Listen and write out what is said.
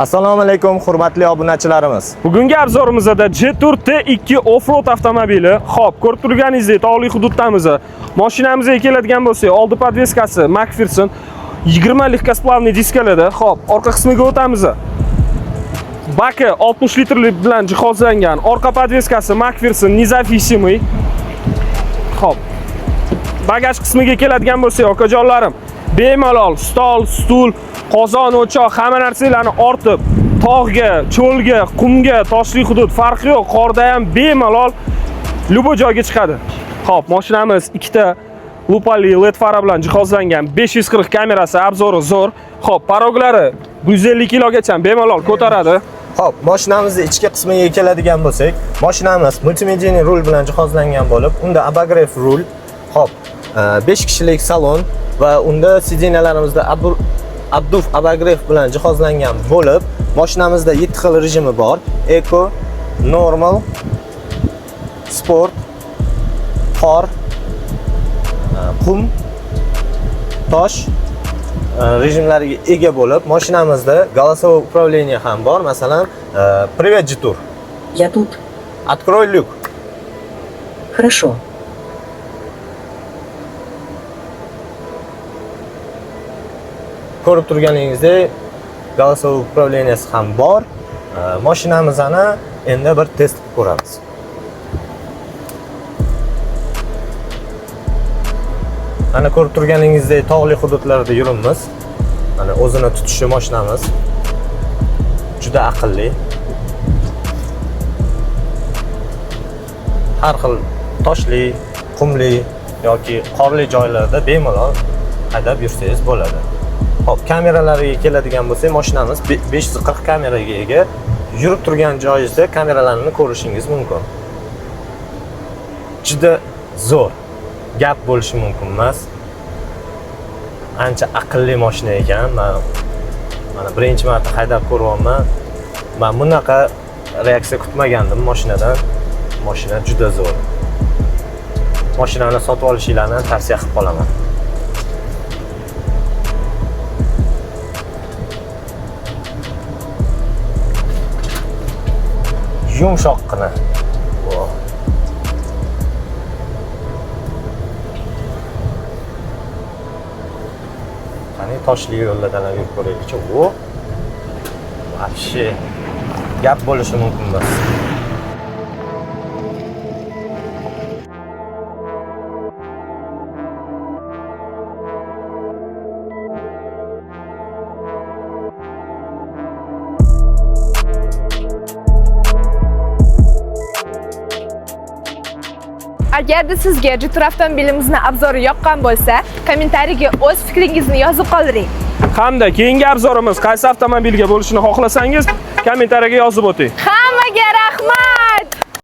Assalomu alaykum hurmatli obunachilarimiz. Bugungi obzorimizda Jetour T2 offroad avtomobili. Xo'p, ko'rib turganingizdek, tog'li hududdamiz. Mashinamizga keladigan bo'lsak, oldi podveskasi McPherson 20 легкосплавный diskalarda. Xo'p, orqa qismiga o'tamiz. Baki 60 litrlik bilan jihozlangan. Orqa podveskasi McPherson независимый. Xo'p. Bagaj qismiga keladigan bo'lsak, okajonlarim, bemalol stol, stul, qozon, o'choq, hamma narsalarni ortib, tog'ga, cho'lga, qumga, toshli hudud farqi yo'q, qorda ham bemalol lubo joyga chiqadi. Xo'p, mashinamiz ikkita lupali LED fara bilan jihozlangan, 540 kamerasi, obzori zo'r. Xo'p, paroglari 150 kilogacha bemalol ko'taradi. Xo'p, mashinamizning ichki qismiga keladigan bo'lsak, mashinamiz multimedial rul bilan jihozlangan bo'lib, unda abagrev rul, xo'p, 5 kishilik salon va unda sidenalarimizda abduf abagrev bilan jihozlangan bo'lib, mashinamizda 7 xil rejimi bor: Eco, Normal, Sport, qor, qum, tosh rejimlariga ega bo'lib, mashinamizda голосовое управление ham bor. Masalan, Привет, Jetour. Я тут. Открой люк. Хорошо. Ko'rib turganingizdek, голосовое управленияsi ham bor. Mashinamizni endi bir test qilib ko'ramiz. Mana ko'rib turganingizdek, tog'li hududlarda yuribmiz. Mana o'zini tutishi mashinamiz juda aqlli. Har xil toshli, qumli yoki qorli joylarda bemalol haydab yursangiz bo'ladi. Hop, kameralariga keladigan bo'lsak, mashinamiz 540 kameraga ega. Yurib turgan joyingizda kameralarni ko'rishingiz mumkin. Juda zo'r. Gap bo'lishi mumkin emas. Ancha aqlli mashina ekan. Mana birinchi marta haydab ko'ryapman. Men bunaqa reaksiya kutmagandim mashinadan. Mashina juda zo'r. Mashinani sotib olishingizni tavsiya qilib qolaman. Yumshoqqina. Qani toshli yo'llardan yurib ko'raylikchi. O, вообще gap bo'lishi mumkin emas. Agarda sizga Jetour avtomobilimizni obzori yoqqan bo'lsa, kommentariyaga o'z fikringizni yozib qoldiring. Hamda keyingi obzorimiz qaysi avtomobilga bo'lishini xohlasangiz, kommentariyaga yozib o'ting.